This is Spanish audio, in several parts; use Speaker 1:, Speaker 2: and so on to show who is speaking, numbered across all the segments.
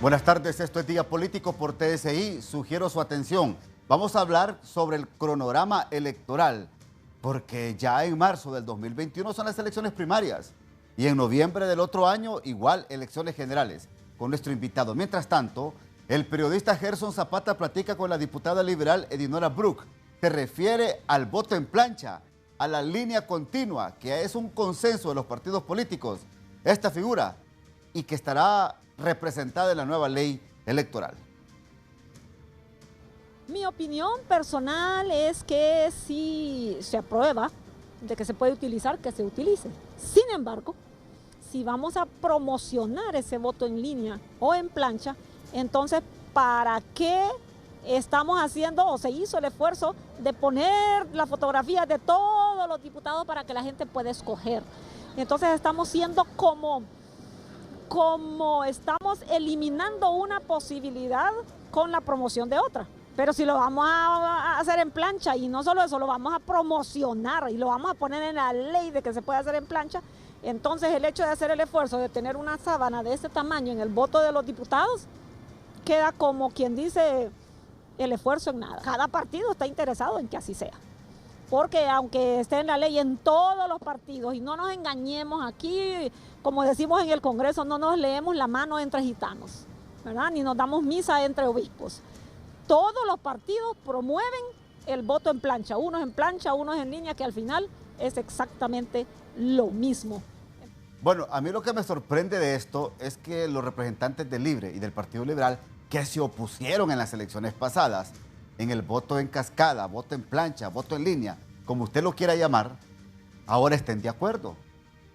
Speaker 1: Buenas tardes, esto es Día Político por TSI. Sugiero su atención. Vamos a hablar sobre el cronograma electoral, porque ya en marzo del 2021 son las elecciones primarias y en noviembre del otro año igual elecciones generales con nuestro invitado. Mientras tanto, el periodista Gerson Zapata platica con la diputada liberal Edinora Brook. Se refiere al voto en plancha, a la línea continua, que es un consenso de los partidos políticos, esta figura, y que estará representada en la nueva ley electoral.
Speaker 2: Mi opinión personal es que si se aprueba de que se puede utilizar, que se utilice. Sin embargo, si vamos a promocionar ese voto en línea o en plancha, entonces, ¿para qué estamos haciendo o se hizo el esfuerzo de poner la fotografía de todos los diputados para que la gente pueda escoger? Entonces estamos siendo como estamos eliminando una posibilidad con la promoción de otra. Pero si lo vamos a hacer en plancha, y no solo eso, lo vamos a promocionar y lo vamos a poner en la ley de que se puede hacer en plancha, entonces el hecho de hacer el esfuerzo de tener una sábana de este tamaño en el voto de los diputados queda como quien dice el esfuerzo en nada. Cada partido está interesado en que así sea. Porque aunque esté en la ley en todos los partidos, y no nos engañemos aquí, como decimos en el Congreso, no nos leemos la mano entre gitanos, ¿verdad? Ni nos damos misa entre obispos. Todos los partidos promueven el voto en plancha, unos en línea, que al final es exactamente lo mismo.
Speaker 1: Bueno, a mí lo que me sorprende de esto es que los representantes del Libre y del Partido Liberal, que se opusieron en las elecciones pasadas, en el voto en cascada, voto en plancha, voto en línea, como usted lo quiera llamar, ahora estén de acuerdo.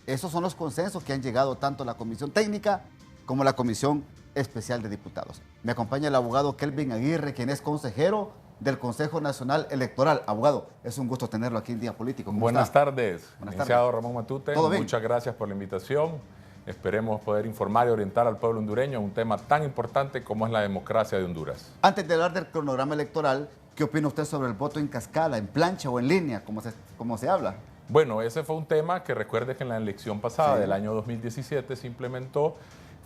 Speaker 1: Esos son los consensos que han llegado tanto la Comisión Técnica como la Comisión Especial de Diputados. Me acompaña el abogado Kelvin Aguirre, quien es consejero del Consejo Nacional Electoral. Abogado, es un gusto tenerlo aquí en Día Político.
Speaker 3: Buenas tardes, licenciado Ramón Matute.
Speaker 1: ¿Todo bien?
Speaker 3: Muchas gracias por la invitación. Esperemos poder informar y orientar al pueblo hondureño en un tema tan importante como es la democracia de Honduras.
Speaker 1: Antes de hablar del cronograma electoral, ¿qué opina usted sobre el voto en cascada, en plancha o en línea, como se habla?
Speaker 3: Bueno, ese fue un tema que recuerde que en la elección pasada del año 2017 se implementó.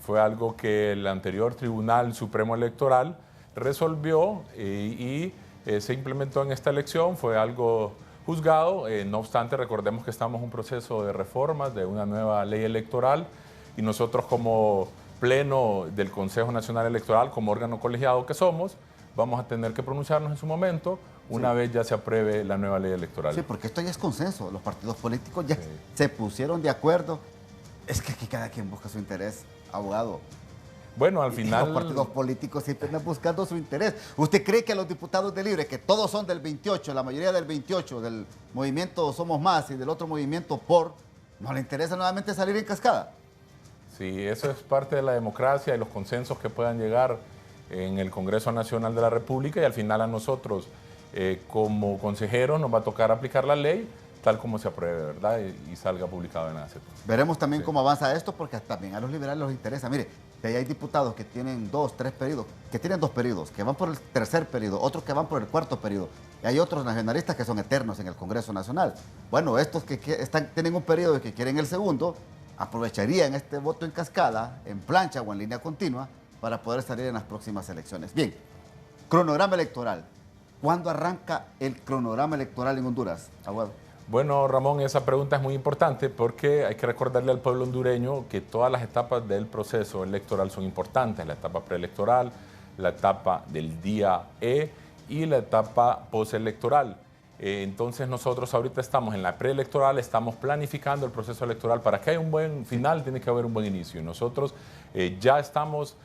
Speaker 3: Fue algo que el anterior Tribunal Supremo Electoral resolvió y se implementó en esta elección. Fue algo juzgado. No obstante, recordemos que estamos en un proceso de reformas de una nueva ley electoral y nosotros como pleno del Consejo Nacional Electoral, como órgano colegiado que somos, vamos a tener que pronunciarnos en su momento una vez ya se apruebe la nueva ley electoral.
Speaker 1: Sí, porque esto ya es consenso. Los partidos políticos ya se pusieron de acuerdo. Es que aquí cada quien busca su interés, abogado.
Speaker 3: Bueno, al final...
Speaker 1: Los partidos políticos siempre andan buscando su interés. ¿Usted cree que a los diputados de Libre, que todos son del 28, la mayoría del 28, del movimiento Somos Más y del otro movimiento POR, no le interesa nuevamente salir en cascada?
Speaker 3: Sí, eso es parte de la democracia y los consensos que puedan llegar en el Congreso Nacional de la República, y al final a nosotros como consejeros nos va a tocar aplicar la ley tal como se apruebe, ¿verdad? Y salga publicado en ACET.
Speaker 1: Veremos también cómo avanza esto, porque también a los liberales les interesa. Mire, si hay diputados que tienen 2, 3 periodos, que tienen 2 periodos, que van por el tercer periodo, otros que van por el cuarto periodo, y hay otros nacionalistas que son eternos en el Congreso Nacional. Bueno, estos que tienen un periodo y que quieren el segundo, aprovecharían este voto en cascada, en plancha o en línea continua, para poder salir en las próximas elecciones. Bien, cronograma electoral. ¿Cuándo arranca el cronograma electoral en Honduras, abogado?
Speaker 3: Bueno, Ramón, esa pregunta es muy importante porque hay que recordarle al pueblo hondureño que todas las etapas del proceso electoral son importantes. La etapa preelectoral, la etapa del día E y la etapa postelectoral. Entonces nosotros ahorita estamos en la preelectoral, estamos planificando el proceso electoral. Para que haya un buen final tiene que haber un buen inicio. Y nosotros ya estamos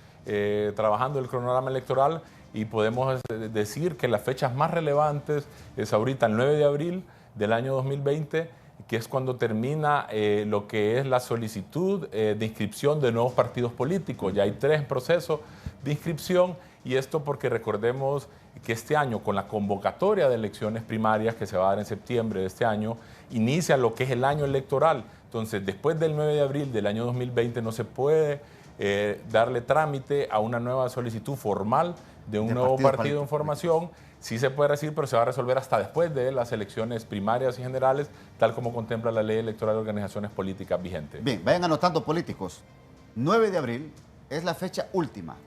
Speaker 3: trabajando el cronograma electoral y podemos decir que las fechas más relevantes es ahorita el 9 de abril del año 2020, que es cuando termina lo que es la solicitud de inscripción de nuevos partidos políticos. Ya hay 3 procesos de inscripción, y esto porque recordemos que este año, con la convocatoria de elecciones primarias que se va a dar en septiembre de este año, inicia lo que es el año electoral. Entonces, después del 9 de abril del año 2020 no se puede darle trámite a una nueva solicitud formal de un nuevo partido en formación. Sí se puede recibir, pero se va a resolver hasta después de las elecciones primarias y generales, tal como contempla la Ley Electoral de Organizaciones Políticas vigente.
Speaker 1: Bien, vayan anotando, políticos. 9 de abril es la fecha última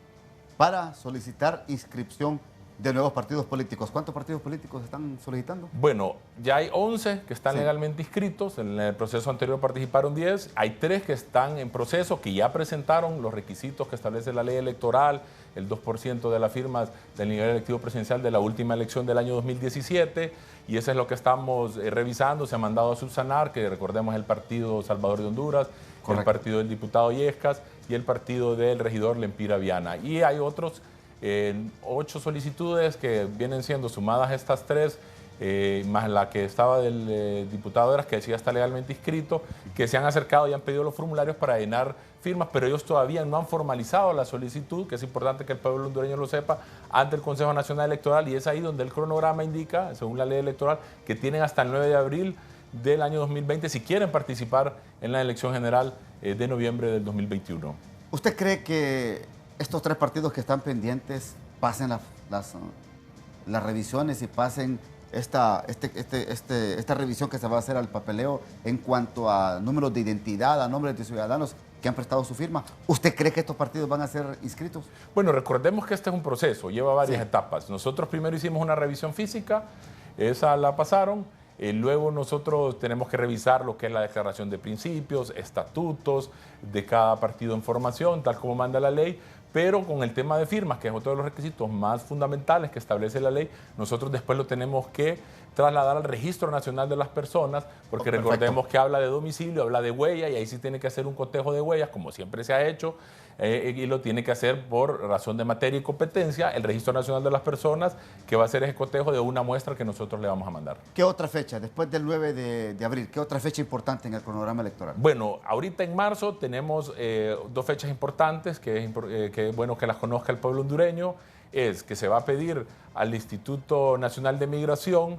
Speaker 1: para solicitar inscripción de nuevos partidos políticos. ¿Cuántos partidos políticos están solicitando?
Speaker 3: Bueno, ya hay 11 que están legalmente inscritos. En el proceso anterior participaron 10. Hay 3 que están en proceso, que ya presentaron los requisitos que establece la ley electoral, el 2% de las firmas del nivel electivo presidencial de la última elección del año 2017. Y eso es lo que estamos revisando. Se ha mandado a subsanar, que recordemos el Partido Salvador de Honduras, el partido del diputado Yescas y el partido del regidor Lempira Viana. Y hay otros 8 solicitudes que vienen siendo sumadas estas 3, más la que estaba del diputado Eras, que decía está legalmente inscrito, que se han acercado y han pedido los formularios para llenar firmas, pero ellos todavía no han formalizado la solicitud, que es importante que el pueblo hondureño lo sepa, ante el Consejo Nacional Electoral, y es ahí donde el cronograma indica, según la ley electoral, que tienen hasta el 9 de abril del año 2020 si quieren participar en la elección general de noviembre del 2021.
Speaker 1: ¿Usted cree que estos 3 partidos que están pendientes pasen las revisiones y pasen esta revisión que se va a hacer al papeleo en cuanto a números de identidad, a nombres de ciudadanos que han prestado su firma? ¿Usted cree que estos partidos van a ser inscritos?
Speaker 3: Bueno, recordemos que este es un proceso, lleva varias etapas. Nosotros primero hicimos una revisión física, esa la pasaron. Luego nosotros tenemos que revisar lo que es la declaración de principios, estatutos de cada partido en formación, tal como manda la ley, pero con el tema de firmas, que es otro de los requisitos más fundamentales que establece la ley, nosotros después lo tenemos que trasladar al Registro Nacional de las Personas, porque recordemos que habla de domicilio, habla de huella, y ahí sí tiene que hacer un cotejo de huellas, como siempre se ha hecho, y lo tiene que hacer por razón de materia y competencia el Registro Nacional de las Personas, que va a hacer ese cotejo de una muestra que nosotros le vamos a mandar.
Speaker 1: ¿Qué otra fecha, después del 9 de abril, qué otra fecha importante en el cronograma electoral?
Speaker 3: Bueno, ahorita en marzo tenemos 2 fechas importantes, que es bueno que las conozca el pueblo hondureño. Es que se va a pedir al Instituto Nacional de Migración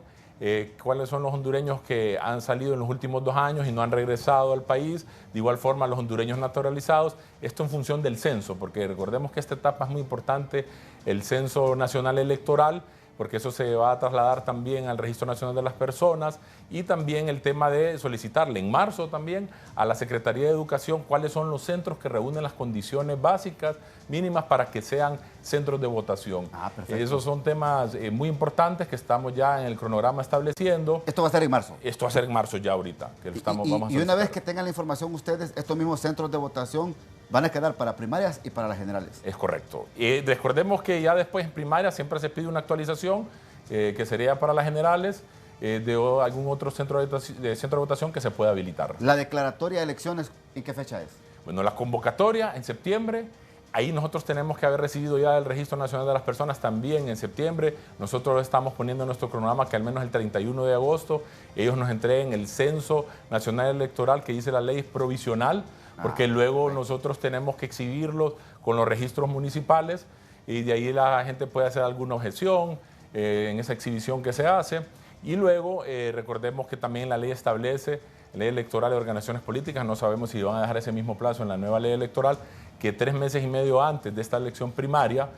Speaker 3: cuáles son los hondureños que han salido en los últimos 2 años y no han regresado al país, de igual forma los hondureños naturalizados, esto en función del censo, porque recordemos que esta etapa es muy importante, el censo nacional electoral, porque eso se va a trasladar también al Registro Nacional de las Personas, y también el tema de solicitarle en marzo también a la Secretaría de Educación cuáles son los centros que reúnen las condiciones básicas mínimas para que sean centros de votación. Esos son temas muy importantes que estamos ya en el cronograma estableciendo.
Speaker 1: ¿Esto va a ser en marzo?
Speaker 3: Esto va a ser en marzo ya ahorita. Que
Speaker 1: y una vez que tengan la información ustedes, estos mismos centros de votación van a quedar para primarias y para las generales.
Speaker 3: Es correcto. Recordemos que ya después en primaria siempre se pide una actualización que sería para las generales de algún otro centro de votación que se pueda habilitar.
Speaker 1: ¿La declaratoria de elecciones en qué fecha es?
Speaker 3: Bueno, la convocatoria en septiembre. Ahí nosotros tenemos que haber recibido ya el Registro Nacional de las Personas también en septiembre. Nosotros estamos poniendo en nuestro cronograma que al menos el 31 de agosto ellos nos entreguen el Censo Nacional Electoral, que dice la ley es provisional, porque luego nosotros tenemos que exhibirlos con los registros municipales y de ahí la gente puede hacer alguna objeción en esa exhibición que se hace. Y luego recordemos que también la ley establece, ley electoral de organizaciones políticas, no sabemos si van a dejar ese mismo plazo en la nueva ley electoral, que 3 meses y medio antes de esta elección primaria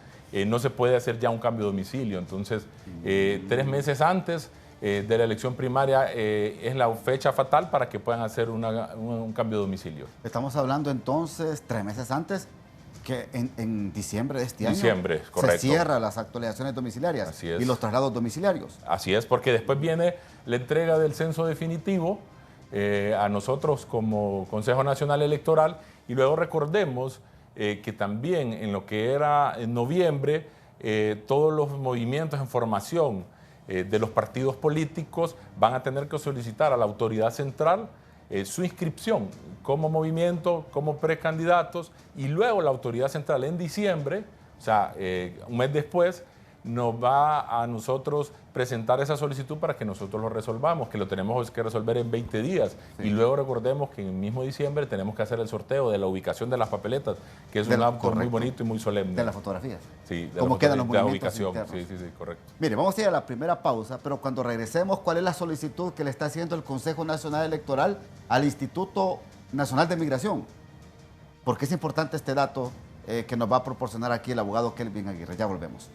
Speaker 3: no se puede hacer ya un cambio de domicilio. Entonces, 3 meses antes de la elección primaria es la fecha fatal para que puedan hacer un cambio de domicilio.
Speaker 1: Estamos hablando entonces 3 meses antes, que en diciembre de este año
Speaker 3: correcto,
Speaker 1: se cierran las actualizaciones domiciliarias y los traslados domiciliarios.
Speaker 3: Así es, porque después viene la entrega del censo definitivo a nosotros como Consejo Nacional Electoral, y luego recordemos que también en lo que era en noviembre, todos los movimientos en formación de los partidos políticos van a tener que solicitar a la autoridad central su inscripción como movimiento, como precandidatos, y luego la autoridad central en diciembre, o sea, un mes después, nos va a nosotros presentar esa solicitud para que nosotros lo resolvamos, que lo tenemos que resolver en 20 días. Sí. Y luego recordemos que en el mismo diciembre tenemos que hacer el sorteo de la ubicación de las papeletas, que es un acto muy bonito y muy solemne.
Speaker 1: De las fotografías.
Speaker 3: Sí, de
Speaker 1: cómo quedan los movimientos
Speaker 3: ubicación.
Speaker 1: Internos.
Speaker 3: Sí, correcto.
Speaker 1: Mire, vamos a ir a la primera pausa, pero cuando regresemos, ¿cuál es la solicitud que le está haciendo el Consejo Nacional Electoral al Instituto Nacional de Migración? Porque es importante este dato que nos va a proporcionar aquí el abogado Kelvin Aguirre. Ya volvemos.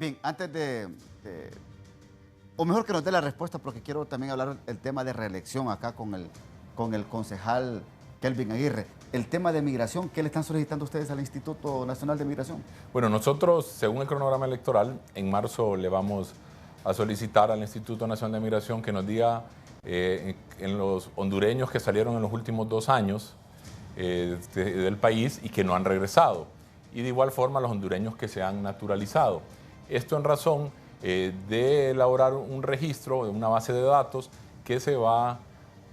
Speaker 1: Bien, o mejor que nos dé la respuesta, porque quiero también hablar el tema de reelección acá con el concejal Kelvin Aguirre. El tema de migración, ¿qué le están solicitando ustedes al Instituto Nacional de Migración?
Speaker 3: Bueno, nosotros, según el cronograma electoral, en marzo le vamos a solicitar al Instituto Nacional de Migración que nos diga en los hondureños que salieron en los últimos 2 años del país y que no han regresado. Y de igual forma los hondureños que se han naturalizado. Esto en razón de elaborar un registro, una base de datos que se va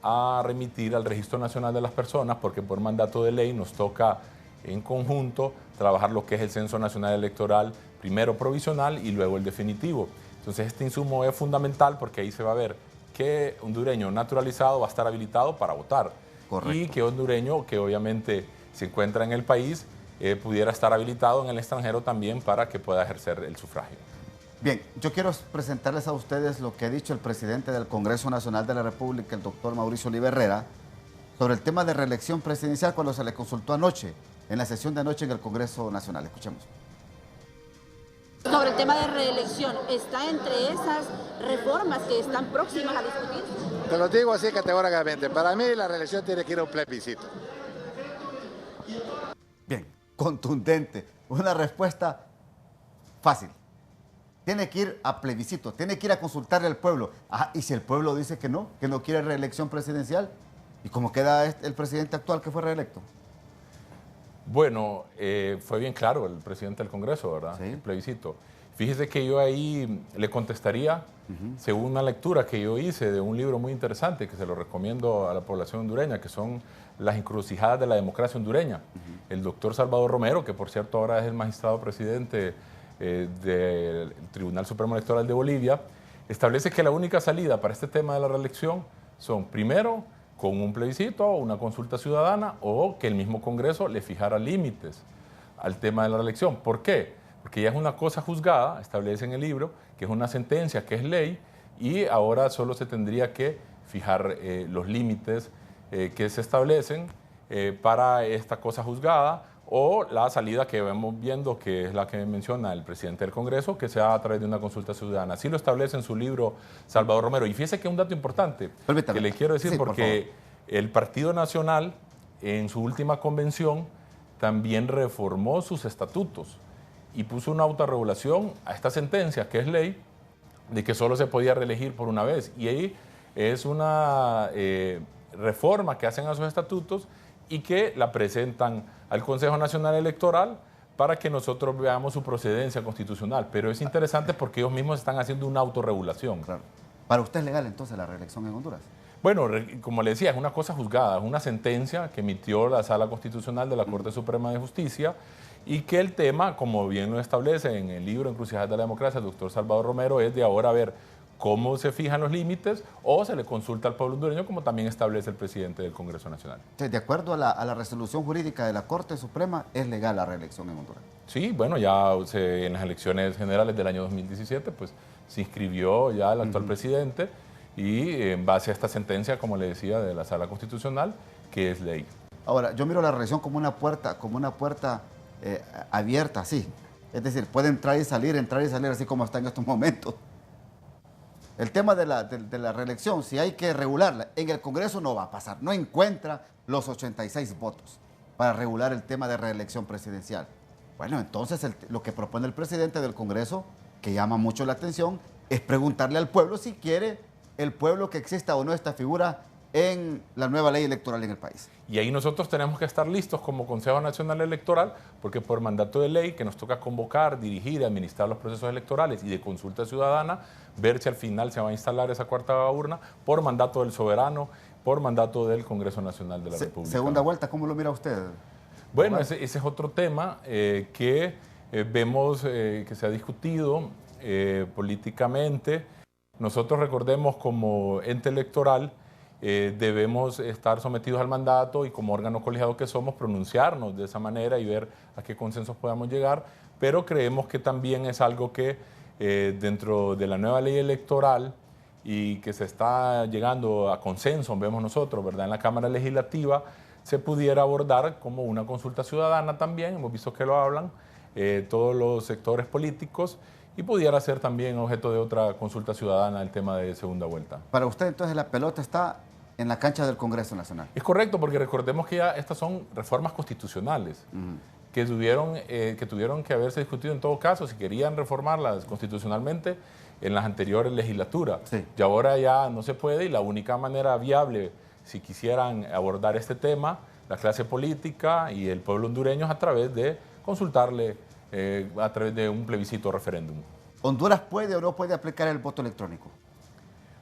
Speaker 3: a remitir al Registro Nacional de las Personas, porque por mandato de ley nos toca en conjunto trabajar lo que es el Censo Nacional Electoral, primero provisional y luego el definitivo. Entonces este insumo es fundamental porque ahí se va a ver qué hondureño naturalizado va a estar habilitado para votar.
Speaker 1: Correcto.
Speaker 3: Y qué hondureño que obviamente se encuentra en el país pudiera estar habilitado en el extranjero también para que pueda ejercer el sufragio.
Speaker 1: Bien, yo quiero presentarles a ustedes lo que ha dicho el presidente del Congreso Nacional de la República, el doctor Mauricio Oliva Herrera, sobre el tema de reelección presidencial cuando se le consultó anoche, en la sesión de anoche en el Congreso Nacional. Escuchemos.
Speaker 4: Sobre el tema de reelección, ¿está entre esas reformas que están próximas a discutir?
Speaker 5: Te lo digo así categóricamente, para mí la reelección tiene que ir a un plebiscito.
Speaker 1: Bien, contundente, una respuesta fácil. Tiene que ir a plebiscito, tiene que ir a consultarle al pueblo. Ajá, y si el pueblo dice que no quiere reelección presidencial, ¿y cómo queda el presidente actual que fue reelecto?
Speaker 3: Bueno, fue bien claro el presidente del Congreso, ¿verdad?
Speaker 1: Sí.
Speaker 3: El plebiscito. Fíjese que yo ahí le contestaría, según una lectura que yo hice de un libro muy interesante que se lo recomiendo a la población hondureña, que son Las encrucijadas de la democracia hondureña. El doctor Salvador Romero, que por cierto ahora es el magistrado presidente del Tribunal Supremo Electoral de Bolivia, establece que la única salida para este tema de la reelección son, primero, con un plebiscito o una consulta ciudadana, o que el mismo Congreso le fijara límites al tema de la reelección. ¿Por qué? Porque ya es una cosa juzgada, establece en el libro, que es una sentencia, que es ley, y ahora solo se tendría que fijar los límites que se establecen para esta cosa juzgada, o la salida que vemos viendo, que es la que menciona el presidente del Congreso, que sea a través de una consulta ciudadana. Así lo establece en su libro Salvador Romero. Y fíjese que un dato importante
Speaker 1: Permítame.
Speaker 3: que le quiero decir,
Speaker 1: Sí,
Speaker 3: porque el Partido Nacional en su última convención también reformó sus estatutos y puso una autorregulación a esta sentencia, que es ley, de que solo se podía reelegir por una vez. Y ahí es una reforma que hacen a sus estatutos y que la presentan al Consejo Nacional Electoral para que nosotros veamos su procedencia constitucional. Pero es interesante porque ellos mismos están haciendo una autorregulación.
Speaker 1: Claro. ¿Para usted es legal entonces la reelección en Honduras?
Speaker 3: Bueno, como le decía, es una cosa juzgada, es una sentencia que emitió la Sala Constitucional de la Corte Suprema de Justicia y que el tema, como bien lo establece en el libro Encrucijadas de la Democracia, el doctor Salvador Romero, es de ahora ver cómo se fijan los límites o se le consulta al pueblo hondureño, como también establece el presidente del Congreso Nacional.
Speaker 1: De acuerdo a la resolución jurídica de la Corte Suprema, es legal la reelección en Honduras.
Speaker 3: Sí, bueno, ya en las elecciones generales del año 2017, pues se inscribió ya el actual presidente y en base a esta sentencia, como le decía, de la Sala Constitucional, que es ley.
Speaker 1: Ahora, yo miro la reelección como una puerta abierta, así. Es decir, puede entrar y salir, así como está en estos momentos. El tema de la reelección, si hay que regularla, en el Congreso no va a pasar. No encuentra los 86 votos para regular el tema de reelección presidencial. Bueno, entonces lo que propone el presidente del Congreso, que llama mucho la atención, es preguntarle al pueblo si quiere el pueblo que exista o no esta figura en la nueva ley electoral en el país.
Speaker 3: Y ahí nosotros tenemos que estar listos como Consejo Nacional Electoral, porque por mandato de ley que nos toca convocar, dirigir, administrar los procesos electorales y de consulta ciudadana, ver si al final se va a instalar esa cuarta urna por mandato del soberano, por mandato del Congreso Nacional de la República.
Speaker 1: Segunda vuelta, ¿cómo lo mira usted?
Speaker 3: Bueno, ese es otro tema que vemos que se ha discutido políticamente. Nosotros recordemos como ente electoral debemos estar sometidos al mandato y como órgano colegiado que somos pronunciarnos de esa manera y ver a qué consensos podamos llegar, pero creemos que también es algo que dentro de la nueva ley electoral y que se está llegando a consenso, vemos nosotros, ¿verdad? En la Cámara Legislativa se pudiera abordar como una consulta ciudadana también, hemos visto que lo hablan todos los sectores políticos y pudiera ser también objeto de otra consulta ciudadana el tema de segunda vuelta.
Speaker 1: Para usted, entonces, la pelota está en la cancha del Congreso Nacional.
Speaker 3: Es correcto, porque recordemos que ya estas son reformas constitucionales que tuvieron que haberse discutido en todo caso si querían reformarlas constitucionalmente en las anteriores legislaturas.
Speaker 1: Sí.
Speaker 3: Y ahora ya no se puede, y la única manera viable, si quisieran abordar este tema, la clase política y el pueblo hondureño, es a través de consultarle a través de un plebiscito o referéndum.
Speaker 1: ¿Honduras puede o no puede aplicar el voto electrónico?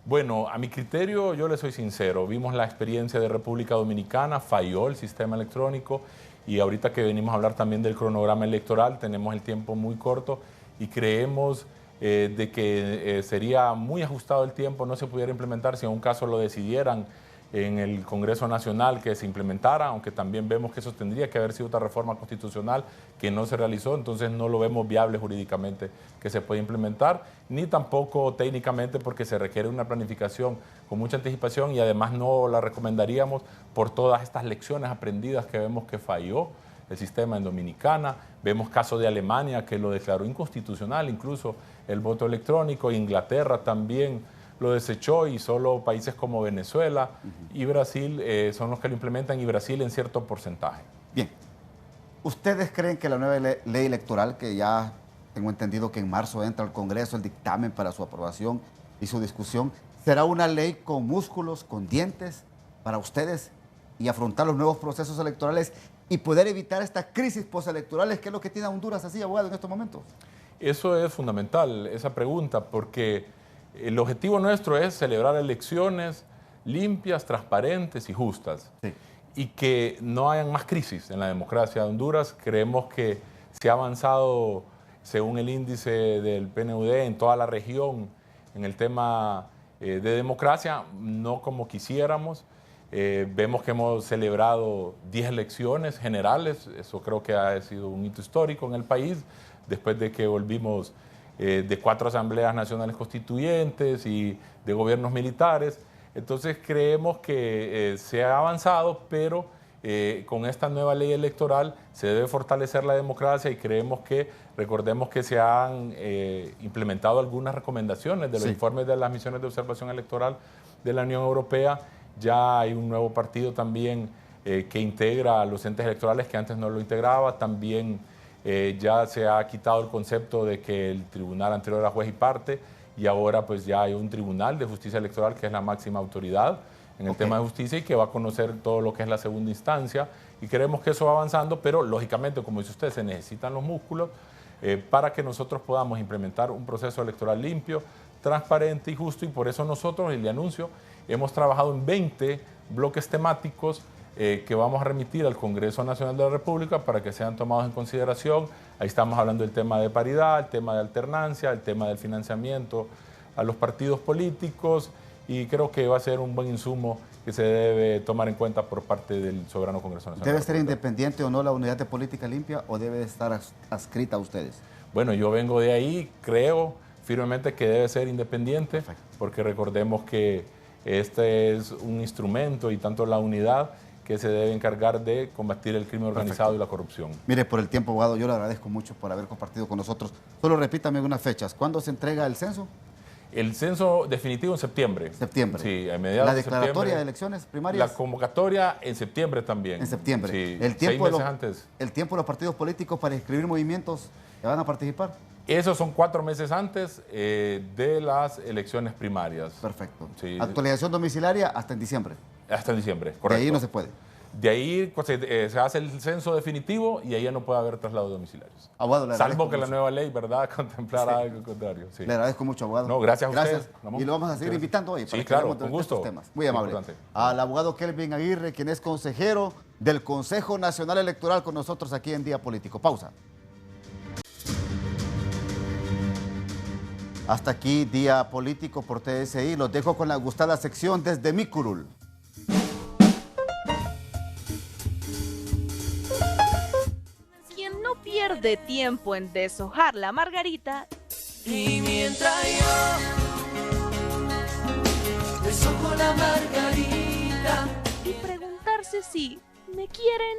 Speaker 3: Bueno, a mi criterio, yo le soy sincero, vimos la experiencia de República Dominicana, falló el sistema electrónico, y ahorita que venimos a hablar también del cronograma electoral, tenemos el tiempo muy corto y creemos de que sería muy ajustado el tiempo, no se pudiera implementar si en un caso lo decidieran en el Congreso Nacional que se implementara, aunque también vemos que eso tendría que haber sido otra reforma constitucional que no se realizó, entonces no lo vemos viable jurídicamente que se pueda implementar, ni tampoco técnicamente, porque se requiere una planificación con mucha anticipación, y además no la recomendaríamos por todas estas lecciones aprendidas que vemos que falló el sistema en Dominicana. Vemos casos de Alemania que lo declaró inconstitucional, incluso el voto electrónico. Inglaterra también lo desechó, y solo países como Venezuela y Brasil son los que lo implementan, y Brasil en cierto porcentaje.
Speaker 1: Bien. ¿Ustedes creen que la nueva ley electoral, que ya tengo entendido que en marzo entra al Congreso el dictamen para su aprobación y su discusión, será una ley con músculos, con dientes para ustedes y afrontar los nuevos procesos electorales y poder evitar estas crisis postelectorales, que es lo que tiene a Honduras así, abogado, en estos momentos?
Speaker 3: Eso es fundamental, esa pregunta, porque el objetivo nuestro es celebrar elecciones limpias, transparentes y justas.
Speaker 1: Sí.
Speaker 3: Y que no hayan más crisis en la democracia de Honduras. Creemos que se ha avanzado, según el índice del PNUD, en toda la región en el tema de democracia, no como quisiéramos. Vemos que hemos celebrado 10 elecciones generales, eso creo que ha sido un hito histórico en el país, después de que volvimos de 4 asambleas nacionales constituyentes y de gobiernos militares. Entonces creemos que se ha avanzado, pero con esta nueva ley electoral se debe fortalecer la democracia, y creemos que, recordemos que se han implementado algunas recomendaciones de los informes de las misiones de observación electoral de la Unión Europea. Ya hay un nuevo partido también que integra a los entes electorales que antes no lo integraba. También ya se ha quitado el concepto de que el tribunal anterior era juez y parte, y ahora pues ya hay un tribunal de justicia electoral que es la máxima autoridad en el tema de justicia, y que va a conocer todo lo que es la segunda instancia, y creemos que eso va avanzando, pero lógicamente, como dice usted, se necesitan los músculos para que nosotros podamos implementar un proceso electoral limpio, transparente y justo, y por eso nosotros, y le anuncio, hemos trabajado en 20 bloques temáticos que vamos a remitir al Congreso Nacional de la República para que sean tomados en consideración. Ahí estamos hablando del tema de paridad, el tema de alternancia, el tema del financiamiento a los partidos políticos, y creo que va a ser un buen insumo que se debe tomar en cuenta por parte del Soberano Congreso Nacional.
Speaker 1: ¿Debe ser independiente o no la unidad de política limpia, o debe estar adscrita a ustedes?
Speaker 3: Bueno, yo vengo de ahí, creo firmemente que debe ser independiente. Perfecto. Porque recordemos que este es un instrumento, y tanto la unidad, que se debe encargar de combatir el crimen organizado. Perfecto. Y la corrupción.
Speaker 1: Mire, por el tiempo, abogado, yo le agradezco mucho por haber compartido con nosotros. Solo repítame algunas fechas. ¿Cuándo se entrega el censo?
Speaker 3: El censo definitivo en septiembre.
Speaker 1: Septiembre.
Speaker 3: Sí, a mediados
Speaker 1: ¿La
Speaker 3: de
Speaker 1: declaratoria
Speaker 3: septiembre,
Speaker 1: de elecciones primarias?
Speaker 3: La convocatoria en septiembre también.
Speaker 1: En septiembre.
Speaker 3: Sí,
Speaker 1: el tiempo
Speaker 3: 6 meses antes.
Speaker 1: ¿El tiempo de los partidos políticos para inscribir movimientos que van a participar?
Speaker 3: Esos son 4 meses antes de las elecciones primarias.
Speaker 1: Perfecto.
Speaker 3: Sí.
Speaker 1: Actualización domiciliaria hasta en diciembre.
Speaker 3: Hasta en diciembre, correcto.
Speaker 1: De ahí no se puede.
Speaker 3: De ahí se hace el censo definitivo, y ahí ya no puede haber traslados domiciliarios.
Speaker 1: Abogado,
Speaker 3: salvo que mucho la nueva ley, ¿verdad?, contemplara algo contrario. Sí.
Speaker 1: Le agradezco mucho, abogado.
Speaker 3: No, gracias a usted.
Speaker 1: Y lo vamos a seguir invitando hoy.
Speaker 3: Sí, claro, con gusto.
Speaker 1: Estos temas. Muy amable. Al abogado Kelvin Aguirre, quien es consejero del Consejo Nacional Electoral, con nosotros aquí en Día Político. Pausa. Hasta aquí Día Político por TSI. Los dejo con la gustada sección desde mi curul.
Speaker 6: Quien no pierde tiempo en deshojar la margarita,
Speaker 7: y mientras yo deshojo la margarita,
Speaker 6: y preguntarse si me quieren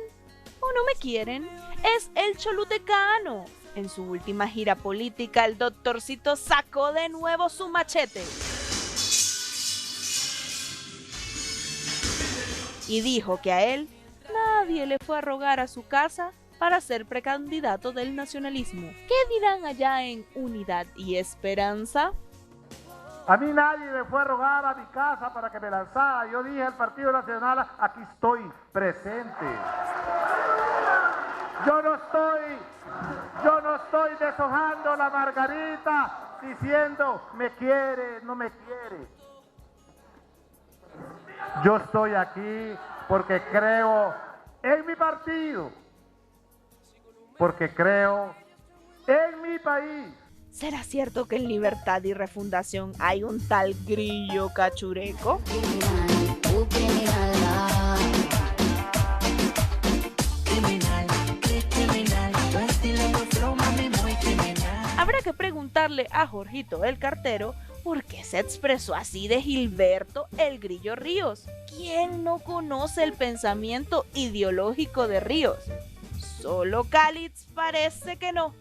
Speaker 6: o no me quieren, es el cholutecano. En su última gira política, el doctorcito sacó de nuevo su machete y dijo que a él nadie le fue a rogar a su casa para ser precandidato del nacionalismo. ¿Qué dirán allá en Unidad y Esperanza?
Speaker 8: A mí nadie me fue a rogar a mi casa para que me lanzara. Yo dije al Partido Nacional, aquí estoy presente. Yo no estoy deshojando la margarita diciendo me quiere, no me quiere. Yo estoy aquí porque creo en mi partido, porque creo en mi país.
Speaker 6: ¿Será cierto que en Libertad y Refundación hay un tal Grillo Cachureco? Habrá que preguntarle a Jorgito el cartero por qué se expresó así de Gilberto el Grillo Ríos. ¿Quién no conoce el pensamiento ideológico de Ríos? Solo Calitz parece que no.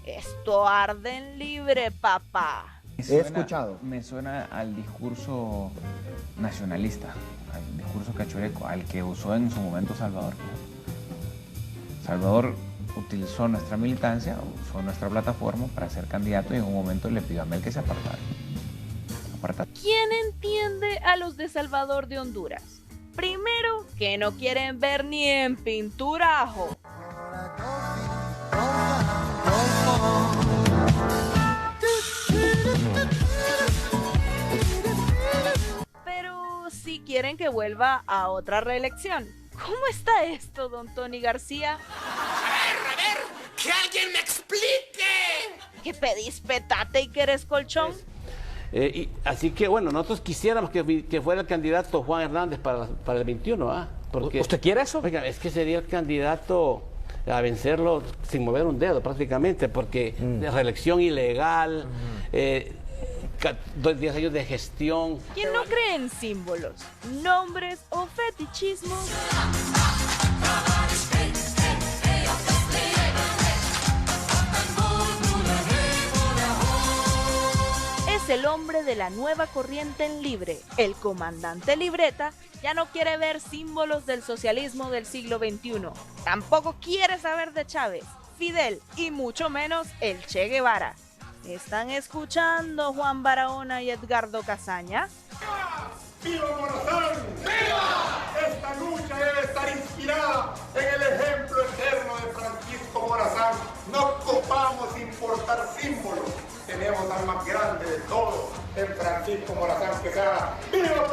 Speaker 6: Esto arde en libre, papá.
Speaker 9: He escuchado. Me suena al discurso nacionalista, al discurso cachureco, al que usó en su momento Salvador. Salvador utilizó nuestra militancia, usó nuestra plataforma para ser candidato y en un momento le pidió a Mel que se apartara.
Speaker 6: ¿Quién entiende a los de Salvador de Honduras? Primero, que no quieren ver ni en pintura ajo. Pero si quieren que vuelva a otra reelección. ¿Cómo está esto, don Tony García?
Speaker 10: A ver, que alguien me explique.
Speaker 6: ¿Que pedís petate y que eres colchón?
Speaker 11: Así que bueno, nosotros quisiéramos que fuera el candidato Juan Hernández para el 21, ¿ah? Porque,
Speaker 12: ¿usted quiere eso?
Speaker 11: Oiga, es que sería el candidato a vencerlo sin mover un dedo prácticamente, porque de reelección ilegal, 10 años de gestión.
Speaker 6: ¿Quién no cree en símbolos, nombres o fetichismos? Es el hombre de la nueva corriente en Libre. El comandante Libreta ya no quiere ver símbolos del socialismo del siglo XXI. Tampoco quiere saber de Chávez, Fidel y mucho menos el Che Guevara. ¿Están escuchando Juan Barahona y Edgardo Casaña?
Speaker 13: ¡Viva Morazán! ¡Viva! Esta lucha debe estar inspirada en el ejemplo eterno de Francisco Morazán. No ocupamos importar símbolos. Tenemos al más grande de todos, en Francisco Morazán Quesada. ¡Viva